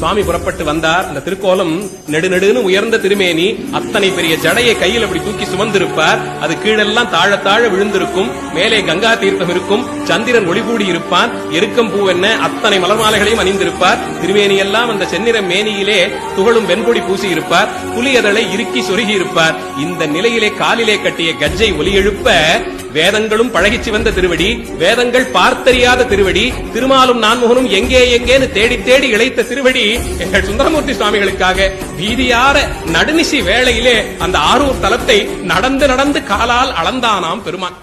சுவாமி புறப்பட்டு வந்தார். அந்த திருக்கோலம் நெடுநெடுன்னு உயர்ந்த திருமேனி, அத்தனை பெரிய ஜடையை கையில் அப்படி தூக்கி சுமந்திருப்பார். அது கீழெல்லாம் தாழ தாழ விழுந்திருக்கும். மேலே கங்கா தீர்த்தம் இருக்கும். சந்திரன் ஒளிகூடி இருப்பான். எருக்கம் பூவென்ன அத்தனை மலர் மாலைகளையும் அணிந்திருப்பார். திருமேனியெல்லாம் அந்த செந்நிற மேனியிலே துகளும் வெண்பொடி பூசி இருப்பார். புலியதளை இறுக்கி சொருகி இருப்பார். இந்த நிலையிலே காலிலே கட்டிய கஜ்ஜை ஒலி எழுப்ப, வேதங்களும் பழகிச்சு வந்த திருவடி, வேதங்கள் பார்த்தறியாத திருவடி, திருமாலும் நான்முகனும் எங்கே எங்கேன்னு தேடி தேடி இழைத்த திருவடி எங்கள் சுந்தரமூர்த்தி சுவாமிகளுக்காக வீதியார நடுநிசி வேளையிலே அந்த ஆரூர் தலத்தை நடந்து நடந்து காலால் அளந்தானாம் பெருமான்.